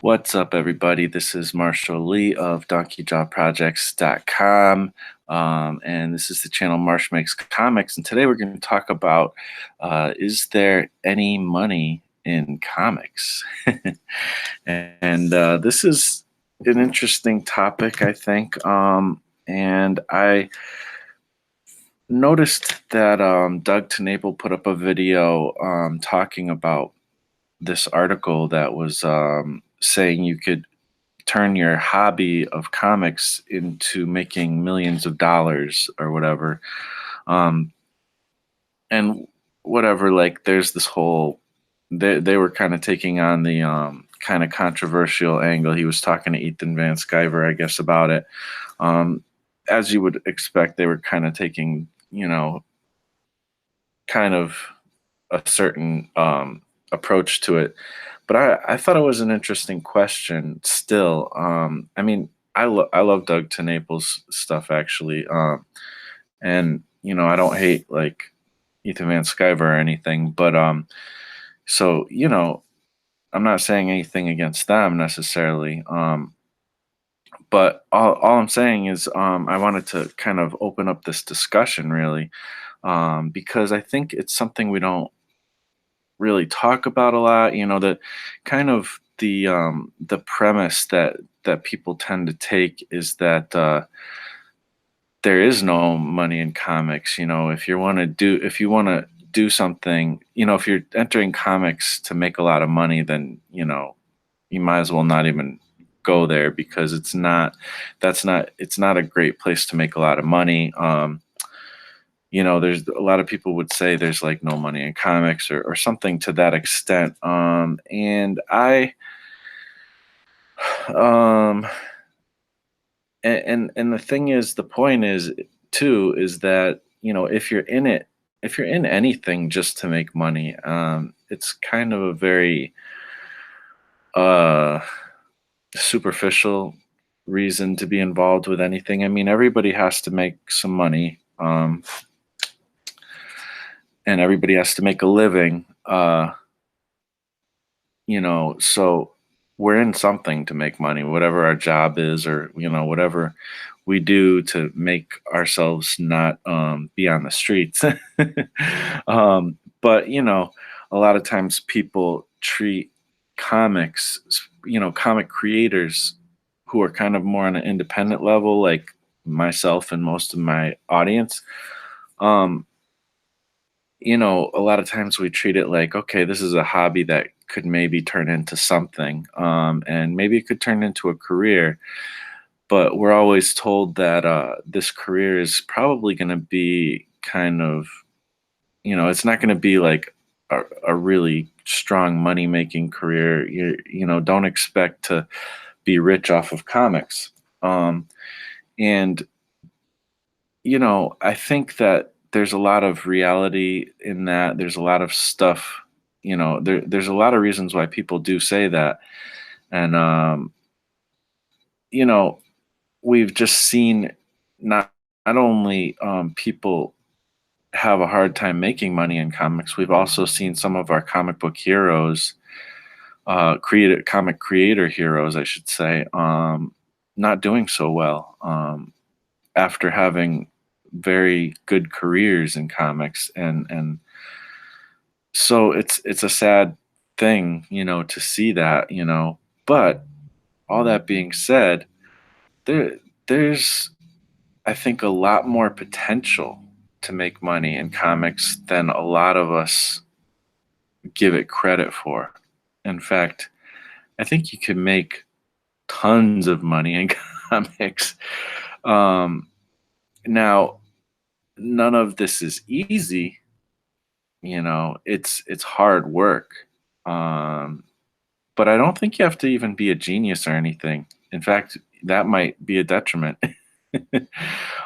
What's up, everybody? This is Marshall Lee of DonkeyJawProjects.com, and this is the channel Marsh Makes Comics. And today we're going to talk about is there any money in comics? And this is an interesting topic, I think. And I noticed that Doug Tennapel put up a video talking about this article that was saying you could turn your hobby of comics into making millions of dollars or whatever. Um, and whatever, like there's this whole they were kind of taking on the kind of controversial angle. He was talking to Ethan Van Sciver, I guess, about it. Um, as you would expect, they were kind of taking, kind of a certain approach to it. But I thought it was an interesting question still. I mean, I love Doug Tennapel's stuff actually. And I don't hate like Ethan Van Sciver or anything, but so I'm not saying anything against them necessarily. But all I'm saying is I wanted to kind of open up this discussion really, because I think it's something we don't really talk about a lot. That kind of the premise that people tend to take is that there is no money in comics. If you want to do something, if you're entering comics to make a lot of money, then you might as well not even go there, because it's not a great place to make a lot of money. There's a lot of people would say there's like no money in comics, or something to that extent. Um, and the thing is, the point is too, is that, if you're in anything just to make money, it's kind of a very uh, superficial reason to be involved with anything. I mean, everybody has to make some money. And everybody has to make a living. So we're in something to make money, whatever our job is, or whatever we do to make ourselves not be on the streets. But a lot of times people treat comics, comic creators who are kind of more on an independent level, like myself and most of my audience. Um, a lot of times we treat it like, okay, this is a hobby that could maybe turn into something, and maybe it could turn into a career. But we're always told that this career is probably going to be kind of, it's not going to be like a really strong money making career. Don't expect to be rich off of comics. And I think that there's a lot of reality in that. There's a lot of stuff, there's a lot of reasons why people do say that. And, you know, we've just seen not only people have a hard time making money in comics, we've also seen some of our comic book heroes, comic creator heroes, I should say, not doing so well after having very good careers in comics. And so it's a sad thing, to see that. But all that being said, there's, I think, a lot more potential to make money in comics than a lot of us give it credit for. In fact, I think you can make tons of money in comics. Um, Now, none of this is easy. It's hard work. Um, but I don't think you have to even be a genius or anything. In fact, that might be a detriment.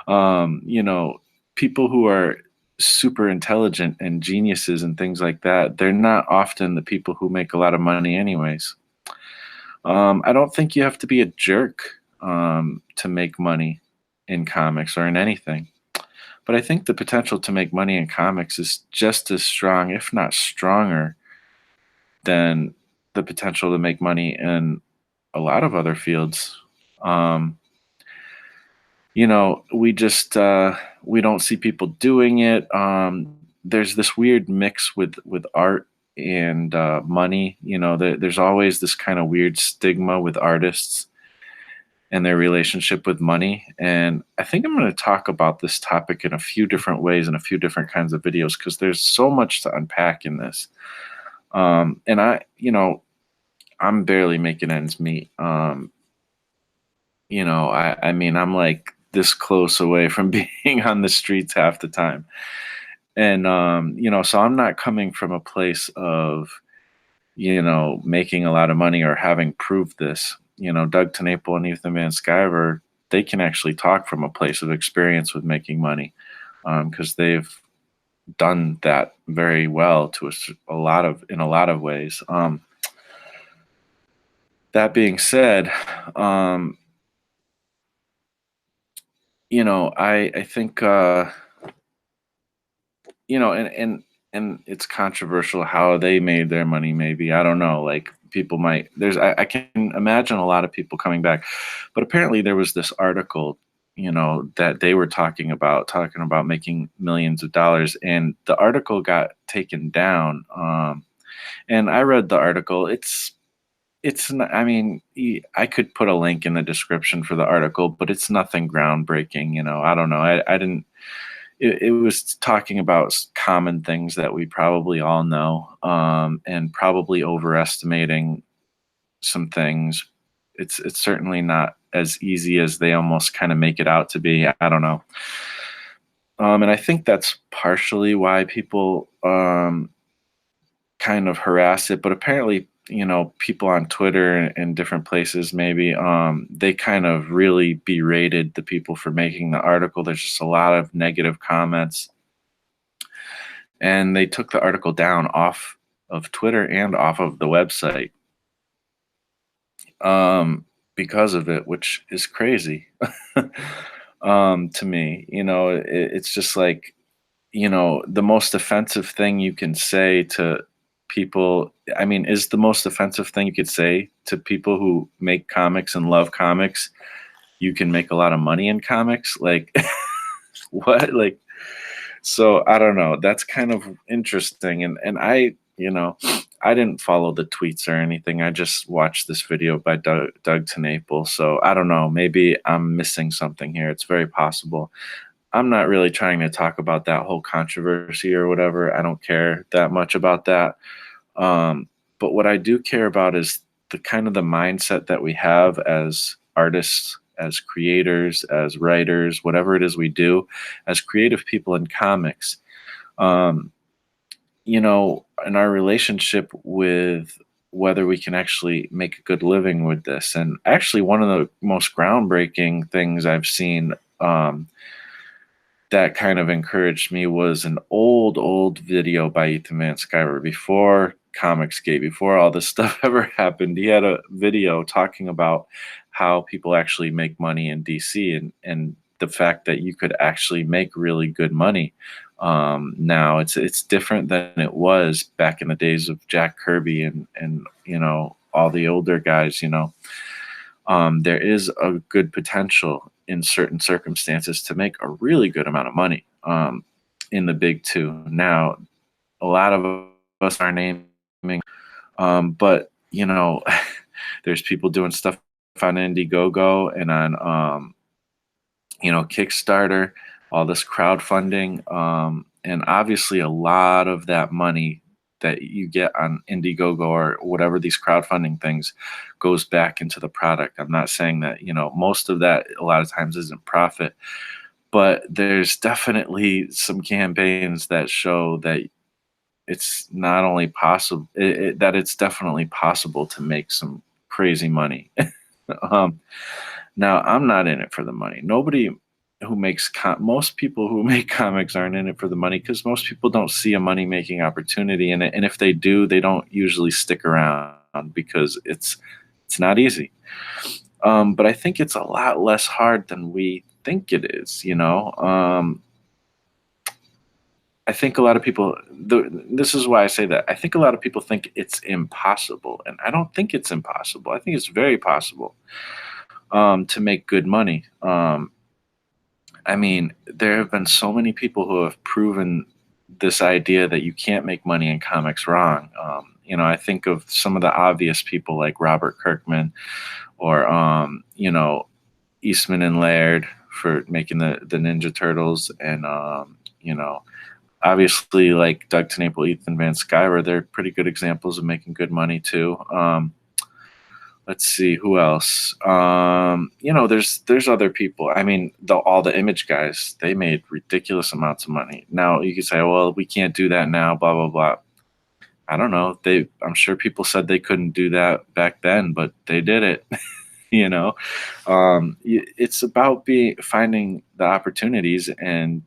um, you know, People who are super intelligent and geniuses and things like that, they're not often the people who make a lot of money, anyways. I don't think you have to be a jerk to make money in comics or in anything. But I think the potential to make money in comics is just as strong, if not stronger, than the potential to make money in a lot of other fields. Um, we just we don't see people doing it. There's this weird mix with art and money. There's always this kind of weird stigma with artists and their relationship with money. And I think I'm going to talk about this topic in a few different ways in a few different kinds of videos because there's so much to unpack in this. And I'm barely making ends meet. I mean, I'm like this close away from being on the streets half the time. And, so I'm not coming from a place of, making a lot of money or having proved this. Doug Tennapel and Ethan Van Sciver, they can actually talk from a place of experience with making money because they've done that very well to in a lot of ways. That being said, um, I think and it's controversial how they made their money. Maybe I don't know. Like people might I can imagine a lot of people coming back, but apparently there was this article, that they were talking about making millions of dollars, and the article got taken down. And I read the article. It's not, I mean, I could put a link in the description for the article, but it's nothing groundbreaking. I don't know. I didn't. It was talking about common things that we probably all know, and probably overestimating some things. It's certainly not as easy as they almost kind of make it out to be. I don't know. And I think that's partially why people kind of harass it, but apparently, people on Twitter and different places maybe they kind of really berated the people for making the article. There's just a lot of negative comments, and they took the article down off of Twitter and off of the website because of it, which is crazy to me. It's just like, the most offensive thing you can say to people, I mean, is the most offensive thing you could say to people who make comics and love comics, you can make a lot of money in comics? Like, what? Like, so I don't know. That's kind of interesting. And I didn't follow the tweets or anything. I just watched this video by Doug Tennapel. So I don't know. Maybe I'm missing something here. It's very possible. I'm not really trying to talk about that whole controversy or whatever. I don't care that much about that. Um, but what I do care about is the kind of the mindset that we have as artists, as creators, as writers, whatever it is we do, as creative people in comics. Um, in our relationship with whether we can actually make a good living with this. And actually, one of the most groundbreaking things I've seen. That kind of encouraged me was an old video by Ethan Van Sciver before Comicsgate, before all this stuff ever happened. He had a video talking about how people actually make money in DC, and the fact that you could actually make really good money. Now it's different than it was back in the days of Jack Kirby and all the older guys. There is a good potential in certain circumstances to make a really good amount of money in the big two. Now, a lot of us are naming, but there's people doing stuff on Indiegogo and on Kickstarter, all this crowdfunding, and obviously a lot of that money that you get on Indiegogo or whatever these crowdfunding things goes back into the product. I'm not saying that, most of that a lot of times isn't profit, but there's definitely some campaigns that show that it's not only possible, that it's definitely possible to make some crazy money. um, Now, I'm not in it for the money. Nobody who makes most people who make comics aren't in it for the money because most people don't see a money making opportunity in it, and if they do, they don't usually stick around because it's not easy. But I think it's a lot less hard than we think it is. I think a lot of people. This is why I say that. I think a lot of people think it's impossible, and I don't think it's impossible. I think it's very possible to make good money. I mean, there have been so many people who have proven this idea that you can't make money in comics wrong. I think of some of the obvious people like Robert Kirkman or Eastman and Laird for making the Ninja Turtles, and obviously like Doug Tennapel, Ethan Van Sciver. They're pretty good examples of making good money too. Let's see who else. There's other people. I mean, all the image guys, they made ridiculous amounts of money. Now you could say, well, we can't do that now, blah blah blah. I don't know. I'm sure people said they couldn't do that back then, but they did it. you know, it's about finding the opportunities and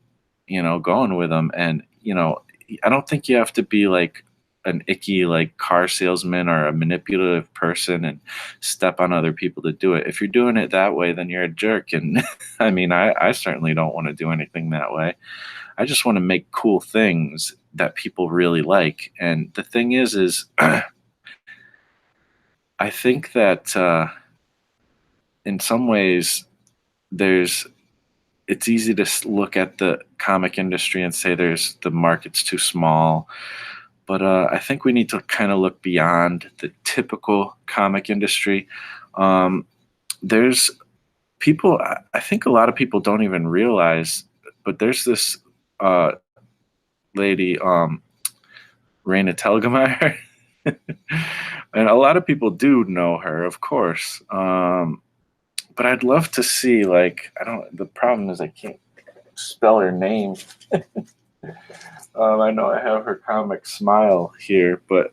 going with them. And I don't think you have to be like an icky like car salesman or a manipulative person and step on other people to do it. If you're doing it that way, then you're a jerk. And I mean, I certainly don't want to do anything that way. I just want to make cool things that people really like. And the thing is I think that in some ways there's it's easy to look at the comic industry and say the market's too small. But I think we need to kind of look beyond the typical comic industry. There's people, I think a lot of people don't even realize, but there's this lady, Raina Telgemeier. And a lot of people do know her, of course. But I'd love to see, like, the problem is I can't spell her name. I know I have her comic Smile here, but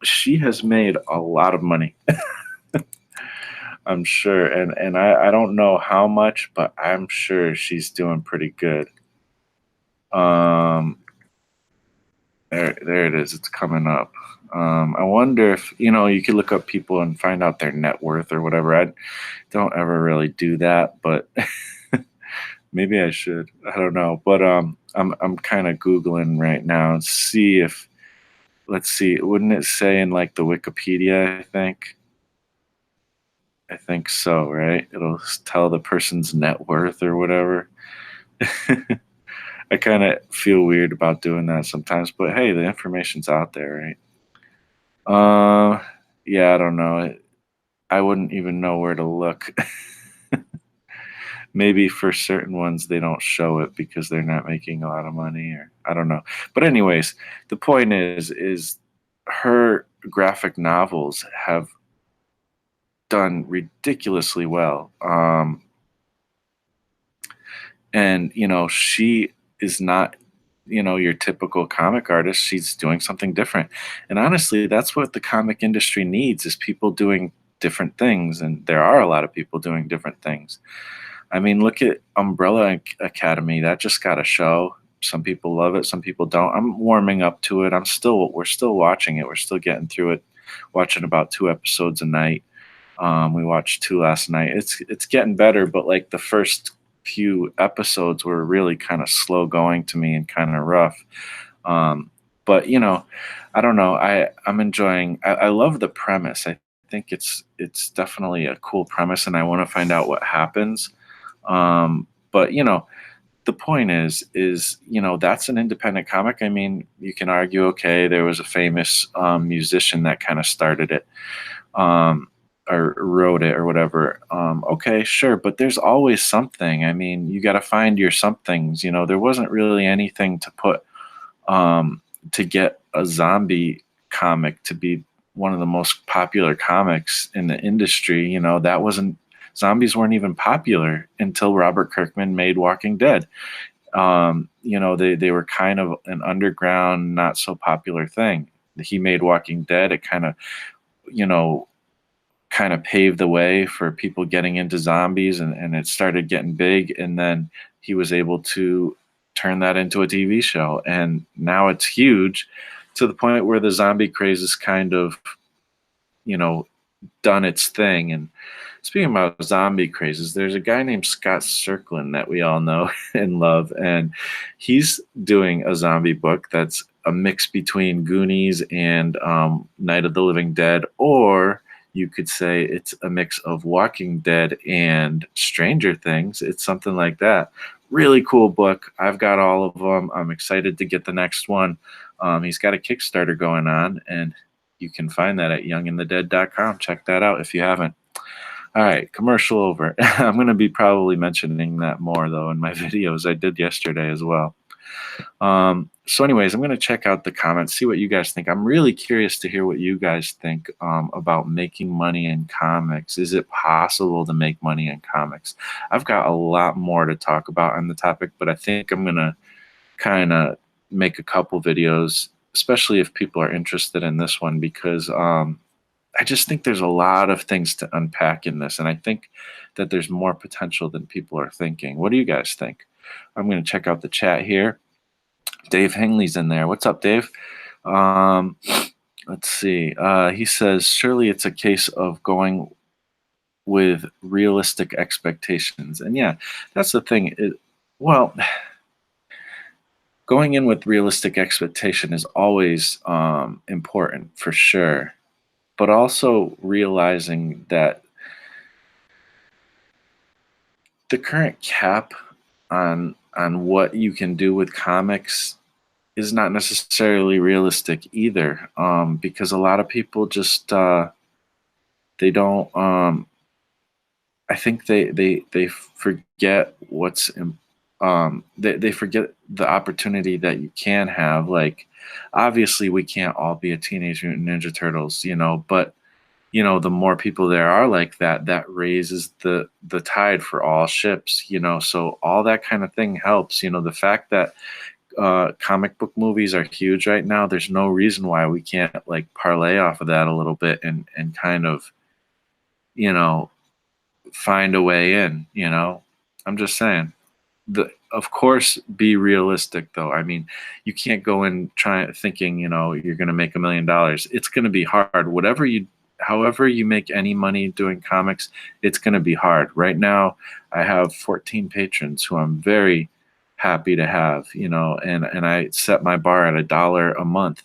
she has made a lot of money, I'm sure. And I don't know how much, but I'm sure she's doing pretty good. There it is. It's coming up. I wonder if, you could look up people and find out their net worth or whatever. I don't ever really do that, but maybe I should. I don't know. But I'm kind of Googling right now and see if, let's see, wouldn't it say in like the Wikipedia, I think? I think so, right? It'll tell the person's net worth or whatever. I kind of feel weird about doing that sometimes, but hey, the information's out there, right? Yeah, I don't know. I wouldn't even know where to look. Maybe for certain ones they don't show it because they're not making a lot of money, or I don't know. But anyways, the point is her graphic novels have done ridiculously well. And she is not your typical comic artist. She's doing something different, and honestly that's what the comic industry needs, is people doing different things. And there are a lot of people doing different things. I mean, look at Umbrella Academy. That just got a show. Some people love it, some people don't. I'm warming up to it. We're still watching it. We're still getting through it, watching about 2 episodes a night. We watched 2 last night. It's getting better, but like the first few episodes were really kind of slow going to me and kind of rough. But I don't know. I'm enjoying. I love the premise. I think it's definitely a cool premise, and I want to find out what happens. But the point is that's an independent comic. I mean, you can argue, okay, there was a famous musician that kind of started it. Or wrote it or whatever. Okay, sure, but there's always something. I mean, you got to find your somethings. There wasn't really anything to put to get a zombie comic to be one of the most popular comics in the industry. That wasn't zombies weren't even popular until Robert Kirkman made Walking Dead. They were kind of an underground, not so popular thing. He made Walking Dead. It you know kind of paved the way for people getting into zombies, and it started getting big, and then he was able to turn that into a TV show, and now it's huge to the point where the zombie craze is kind of you know done its thing. And Speaking about zombie crazes, there's a guy named Scott Circlin that we all know and love, and he's doing a zombie book that's a mix between Goonies and Night of the Living Dead, or you could say it's a mix of Walking Dead and Stranger Things. It's something like that. Really cool book. I've got all of them. I'm excited to get the next one. He's got a Kickstarter going on, and you can find that at youngandthedead.com. Check that out if you haven't. All right, commercial over. I'm going to be probably mentioning that more though in my videos. I did yesterday as well. So anyways, I'm going to check out the comments, see what you guys think. I'm really curious to hear what you guys think about making money in comics. Is it possible to make money in comics? I've got a lot more to talk about on the topic, but I think I'm going to kind of make a couple videos, especially if people are interested in this one, because I just think there's a lot of things to unpack in this, and I think that there's more potential than people are thinking. What do you guys think? I'm going to check out the chat here. Dave Hingley's in there. What's up, Dave? Um, let's see. He says, surely it's a case of going with realistic expectations. And yeah, that's the thing. Well, going in with realistic expectation is always important for sure, but also realizing that the current cap on what you can do with comics is not necessarily realistic either, because a lot of people just they don't. I think they forget they forget the opportunity that you can have. Like, obviously, we can't all be a Teenage Mutant Ninja Turtles, but the more people there are like that, that raises the tide for all ships, so all that kind of thing helps. The fact that comic book movies are huge right now, there's no reason why we can't like parlay off of that a little bit and kind of, you know, find a way in, I'm just saying. Of course, be realistic though. I mean, you can't go in trying thinking, you're going to make $1 million. It's going to be hard. However you make any money doing comics, it's going to be hard. Right now, I have 14 patrons who I'm very happy to have, and I set my bar at $1 a month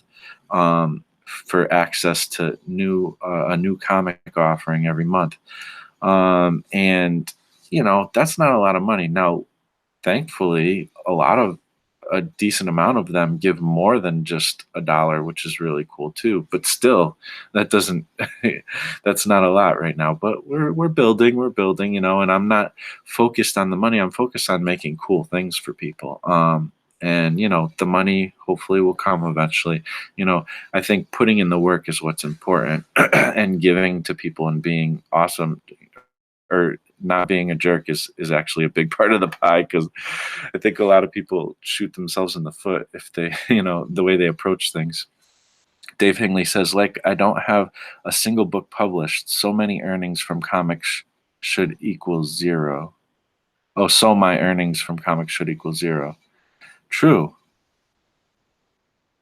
for access to a new comic offering every month. And that's not a lot of money. Now, thankfully, a decent amount of them give more than just $1, which is really cool too. But still, that doesn't that's not a lot right now. But we're building, and I'm not focused on the money. I'm focused on making cool things for people. And the money hopefully will come eventually. I think putting in the work is what's important, and giving to people and being awesome, or not being a jerk, is actually a big part of the pie, because I think a lot of people shoot themselves in the foot if they, the way they approach things. Dave Hingley says, like, I don't have a single book published. So many earnings from comics should equal zero. Oh, so my earnings from comics should equal zero. True.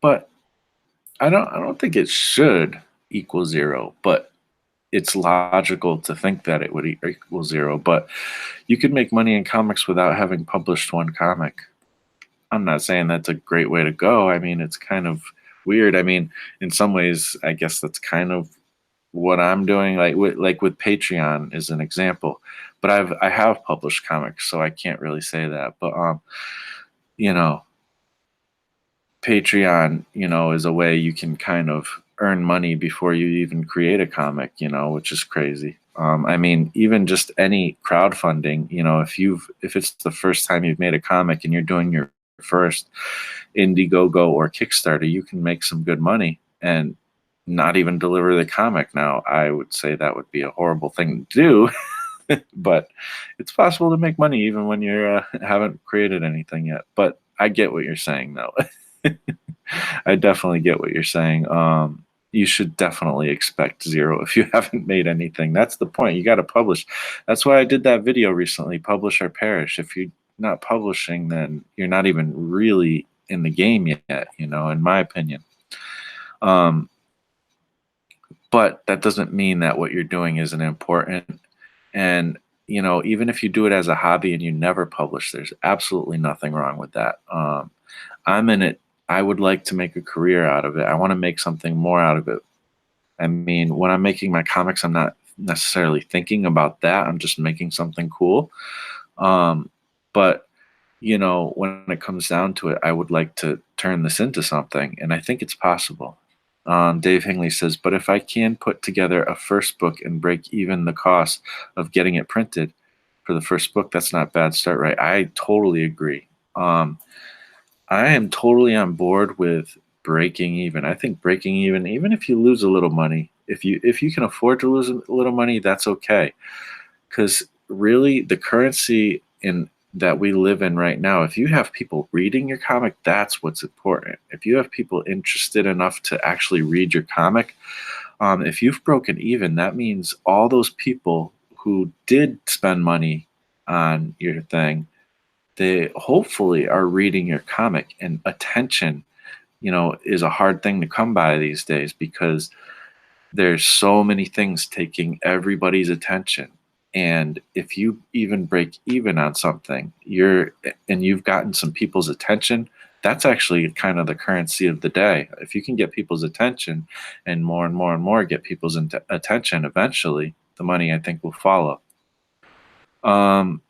But I don't think it should equal zero, but it's logical to think that it would equal zero. But you could make money in comics without having published one comic. I'm not saying that's a great way to go. I mean, it's kind of weird. I mean, in some ways, I guess that's kind of what I'm doing. Like with Patreon is an example. But I have published comics, so I can't really say that. But you know, Patreon, is a way you can kind of earn money before you even create a comic, which is crazy. I mean, even just any crowdfunding, if it's the first time you've made a comic and you're doing your first Indiegogo or Kickstarter, you can make some good money and not even deliver the comic. Now, I would say that would be a horrible thing to do, but it's possible to make money even when you haven't created anything yet. But I get what you're saying, though. I definitely get what you're saying. You should definitely expect zero if you haven't made anything. That's the point. You got to publish. That's why I did that video recently, Publish or Perish. If you're not publishing, then you're not even really in the game yet, in my opinion. But that doesn't mean that what you're doing isn't important. And, even if you do it as a hobby and you never publish, there's absolutely nothing wrong with that. I'm in it. I would like to make a career out of it. I want to make something more out of it. I mean, when I'm making my comics, I'm not necessarily thinking about that. I'm just making something cool. Um, but when it comes down to it, I would like to turn this into something, and I think it's possible. Dave Hingley says, but if I can put together a first book and break even the cost of getting it printed for the first book, that's not a bad start, right? I totally agree. Um, I am totally on board with breaking even. I think breaking even if you lose a little money, if you can afford to lose a little money, that's okay. Because really, the currency in that we live in right now, if you have people reading your comic, that's what's important. If you have people interested enough to actually read your comic, if you've broken even, that means all those people who did spend money on your thing, they hopefully are reading your comic. And attention, is a hard thing to come by these days because there's so many things taking everybody's attention. And if you even break even on something, you've gotten some people's attention, that's actually kind of the currency of the day. If you can get people's attention and more and more get people's attention, eventually the money, I think, will follow. Um,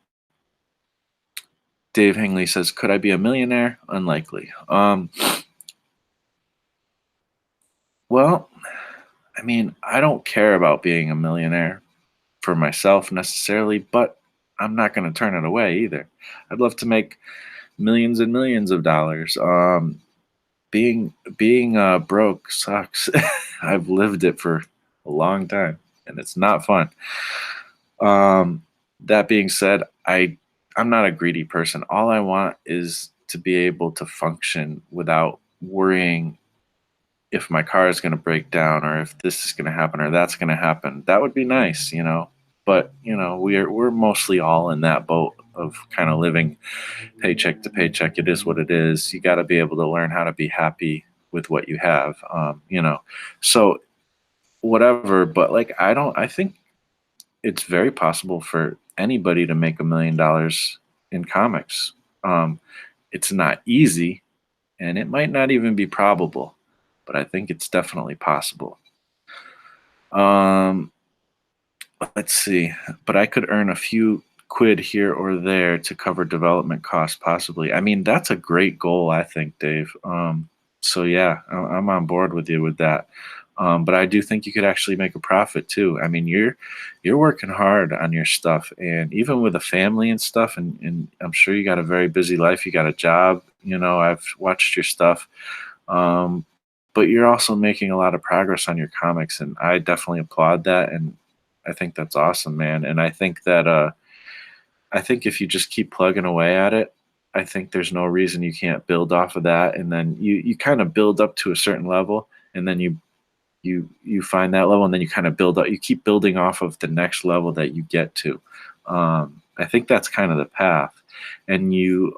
Dave Hingley says, could I be a millionaire? Unlikely. Well, I mean, I don't care about being a millionaire for myself necessarily, but I'm not going to turn it away either. I'd love to make millions and millions of dollars. Being broke sucks. I've lived it for a long time, and it's not fun. Um, that being said, I'm not a greedy person. All I want is to be able to function without worrying if my car is going to break down or if this is going to happen or that's going to happen. That would be nice. But we're mostly all in that boat of kind of living paycheck to paycheck. It is what it is. You got to be able to learn how to be happy with what you have. So whatever. But like, I think it's very possible for anybody to make $1 million in comics. Um, it's not easy, and it might not even be probable, but I think it's definitely possible. Um, let's see, but I could earn a few quid here or there to cover development costs, possibly. I mean, that's a great goal, I think, Dave. So yeah, I'm on board with you with that. But I do think you could actually make a profit too. I mean, you're working hard on your stuff, and even with a family and stuff, and I'm sure you got a very busy life. You got a job. I've watched your stuff. Um, but you're also making a lot of progress on your comics, and I definitely applaud that. And I think that's awesome, man. And I think if you just keep plugging away at it, I think there's no reason you can't build off of that. And then you kind of build up to a certain level, and then you find that level, and then you kind of build up. You keep building off of the next level that you get to. I think that's kind of the path, and you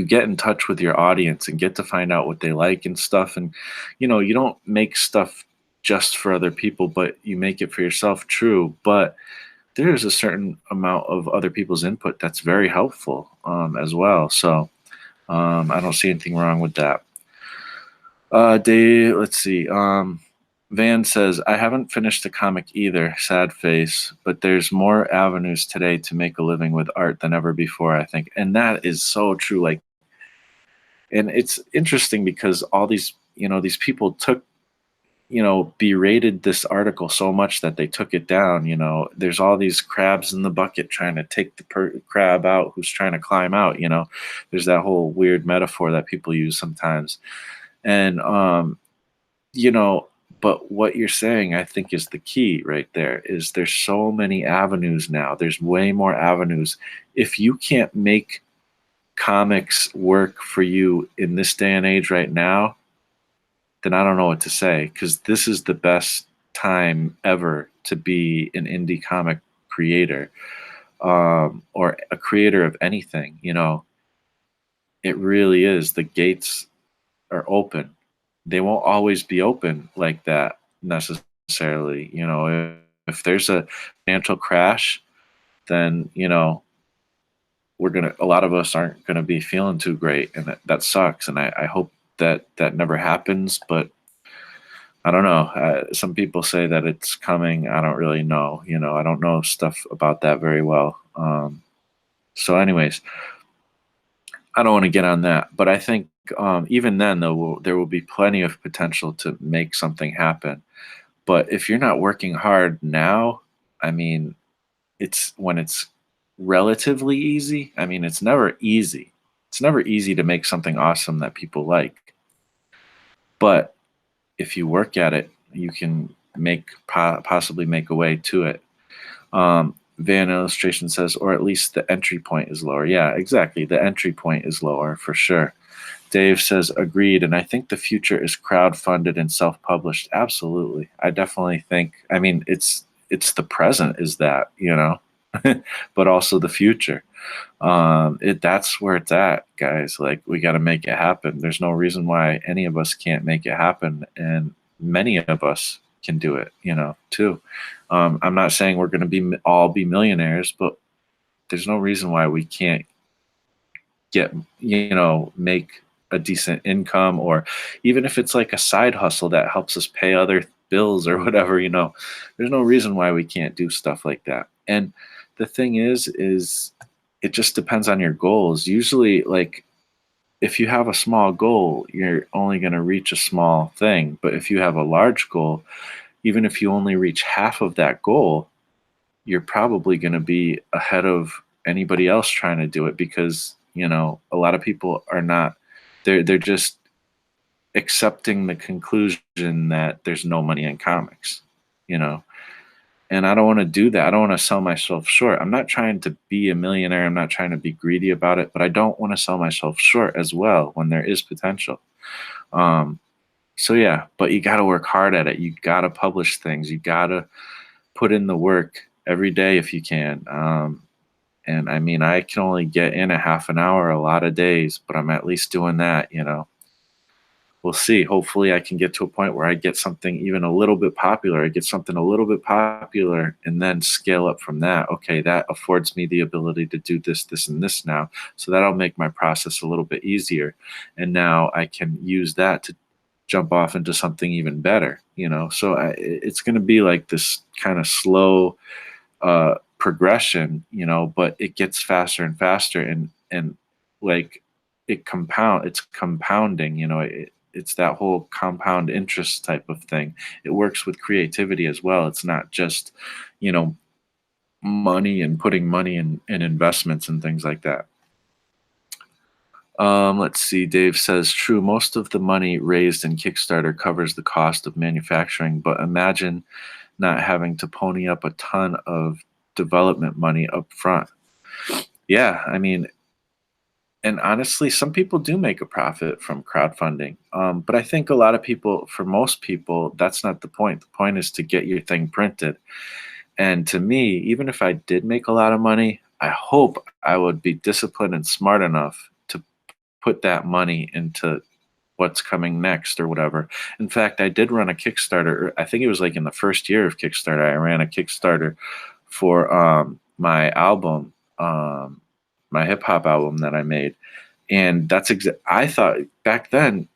get in touch with your audience and get to find out what they like and stuff. And you don't make stuff just for other people, but you make it for yourself, true, but there's a certain amount of other people's input that's very helpful, as well. So I don't see anything wrong with that. Let's see. Van says, I haven't finished the comic either, sad face, but there's more avenues today to make a living with art than ever before, I think. And that is so true. Like, and it's interesting because all these people took, berated this article so much that they took it down. There's all these crabs in the bucket trying to take the crab out who's trying to climb out. There's that whole weird metaphor that people use sometimes. And, you know, but what you're saying, I think, is the key right there. Is there's so many avenues now. There's way more avenues. If you can't make comics work for you in this day and age right now, then I don't know what to say, because this is the best time ever to be an indie comic creator, or a creator of anything. It really is. The gates are open. They won't always be open like that necessarily. If there's a financial crash, then, a lot of us aren't gonna be feeling too great, and that sucks. And I hope that that never happens, but I don't know. Some people say that it's coming. I don't really know. I don't know stuff about that very well. So, anyways, I don't want to get on that, but I think even then, though, there will be plenty of potential to make something happen. But if you're not working hard now, I mean, it's when it's relatively easy. I mean, it's never easy. It's never easy to make something awesome that people like. But if you work at it, you can possibly make a way to it. Van Illustration says, or at least the entry point is lower. Yeah, exactly. The entry point is lower for sure. Dave says, agreed. And I think the future is crowdfunded and self-published. Absolutely. I definitely think, I mean, it's the present is that, but also the future. That's where it's at, guys. Like, we got to make it happen. There's no reason why any of us can't make it happen. And many of us can do it, too. I'm not saying we're going to all be millionaires, but there's no reason why we can't make a decent income, or even if it's like a side hustle that helps us pay other bills or whatever, there's no reason why we can't do stuff like that. And the thing is it just depends on your goals. Usually, like, if you have a small goal, you're only going to reach a small thing. But if you have a large goal, even if you only reach half of that goal, you're probably going to be ahead of anybody else trying to do it, because a lot of people are not, they're just accepting the conclusion that there's no money in comics, you know and I don't want to do that. I don't want to sell myself short. I'm not trying to be a millionaire. I'm not trying to be greedy about it, but I don't want to sell myself short as well when there is potential. um so yeah, but you got to work hard at it. You got to publish things. You got to put in the work every day if you can. And I mean, I can only get in a half an hour a lot of days, but I'm at least doing that. We'll see. Hopefully, I can get to a point where I get something even a little bit popular. I get something a little bit popular and then scale up from that. Okay, that affords me the ability to do this, this, and this now. So that'll make my process a little bit easier. And now I can use that to jump off into something even better. So it's going to be like this kind of slow progression, but it gets faster and faster, and like it's compounding. It's that whole compound interest type of thing. It works with creativity as well. It's not just you know money and putting money in investments and things like that. Let's see. Dave says, true, most of the money raised in Kickstarter covers the cost of manufacturing, but imagine not having to pony up a ton of development money up front. Yeah, I mean, and honestly, some people do make a profit from crowdfunding. But I think a lot of people, for most people, that's not the point. The point is to get your thing printed. And to me, even if I did make a lot of money, I hope I would be disciplined and smart enough to put that money into what's coming next or whatever. In fact, I did run a Kickstarter. I think it was like in the first year of Kickstarter, I ran a Kickstarter for my album, my hip hop album that I made. And I thought back then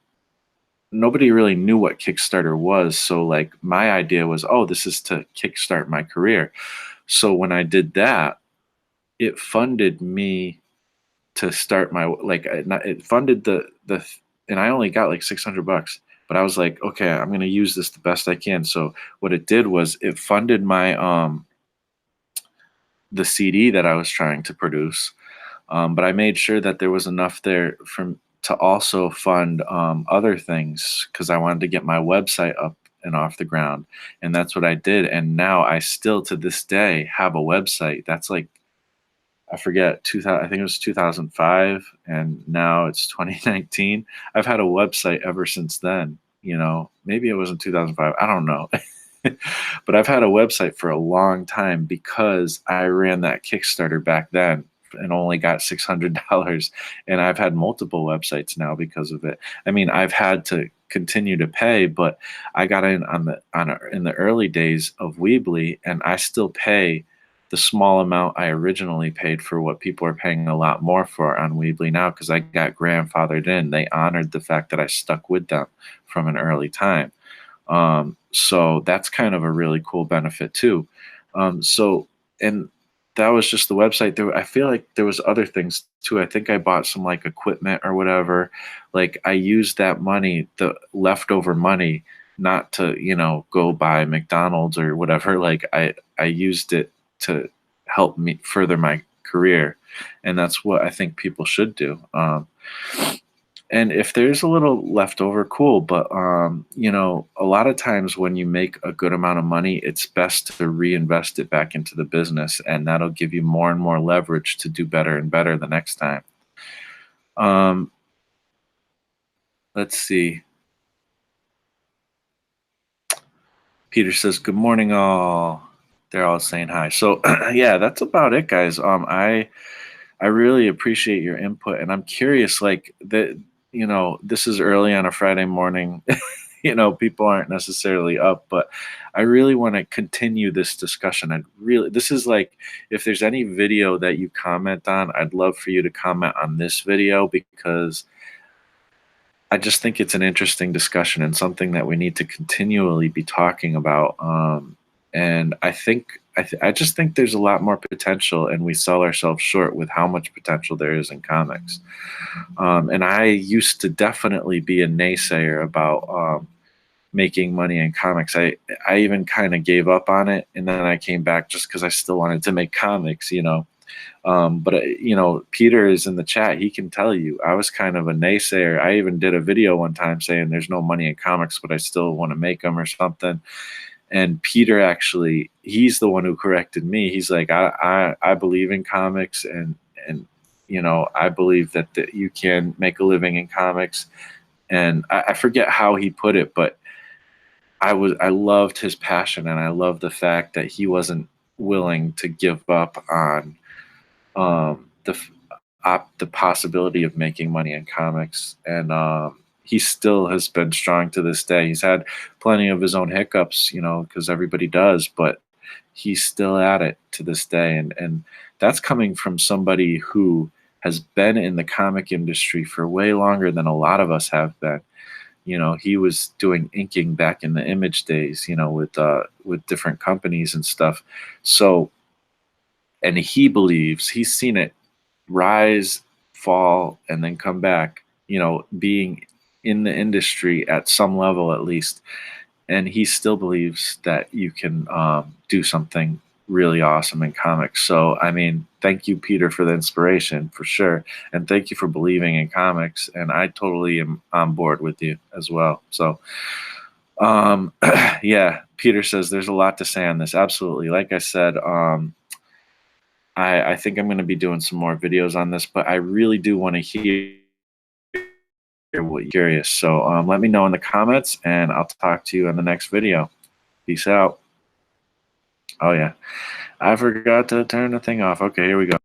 nobody really knew what Kickstarter was. So like my idea was, oh, this is to kickstart my career. So when I did that, it funded me to start my it funded and I only got like $600, but I was like, okay, I'm going to use this the best I can. So what it did was it funded my the CD that I was trying to produce. But I made sure that there was enough there to also fund other things, because I wanted to get my website up and off the ground. And that's what I did. And now I still to this day have a website. That's like, I forget, 2000, I think it was 2005, and now it's 2019. I've had a website ever since then. Maybe it was in 2005. I don't know. But I've had a website for a long time because I ran that Kickstarter back then and only got $600. And I've had multiple websites now because of it. I mean, I've had to continue to pay, but I got in in the early days of Weebly, and I still pay the small amount I originally paid for what people are paying a lot more for on Weebly now because I got grandfathered in. They honored the fact that I stuck with them from an early time. So that's kind of a really cool benefit too. And that was just the website. I feel like there was other things too. I think I bought some like equipment or whatever. Like I used that money, the leftover money, not to, go buy McDonald's or whatever. Like I used it to help me further my career. And that's what I think people should do. And if there's a little left over, cool. But a lot of times when you make a good amount of money, it's best to reinvest it back into the business, and that'll give you more and more leverage to do better and better the next time. Um, let's see. Peter says, "Good morning, all." They're all saying hi. So yeah, that's about it, guys. I really appreciate your input, and I'm curious, like that. This is early on a Friday morning. People aren't necessarily up, but I really want to continue this discussion. This is like, if there's any video that you comment on, I'd love for you to comment on this video because I just think it's an interesting discussion and something that we need to continually be talking about. And I just think there's a lot more potential, and we sell ourselves short with how much potential there is in comics. And I used to definitely be a naysayer about making money in comics. I even kind of gave up on it, and then I came back just because I still wanted to make comics. But Peter is in the chat. He can tell you I was kind of a naysayer. I even did a video one time saying there's no money in comics, but I still want to make them or something. And Peter actually, he's the one who corrected me. He's like, I believe in comics, and I believe that you can make a living in comics. And I forget how he put it, but I loved his passion, and I loved the fact that he wasn't willing to give up on the possibility of making money in comics. And he still has been strong to this day. He's had plenty of his own hiccups, because everybody does, but he's still at it to this day. And that's coming from somebody who has been in the comic industry for way longer than a lot of us have been. He was doing inking back in the Image days, with different companies and stuff. So, and he believes he's seen it rise, fall, and then come back, being in the industry at some level at least. And he still believes that you can do something really awesome in comics. So, I mean, thank you, Peter, for the inspiration, for sure. And thank you for believing in comics. And I totally am on board with you as well. So, yeah, Peter says there's a lot to say on this. Absolutely. Like I said, I think I'm going to be doing some more videos on this, but I really do want to hear what you're curious. So let me know in the comments, and I'll talk to you in the next video. Peace out. Oh, yeah. I forgot to turn the thing off. Okay, here we go.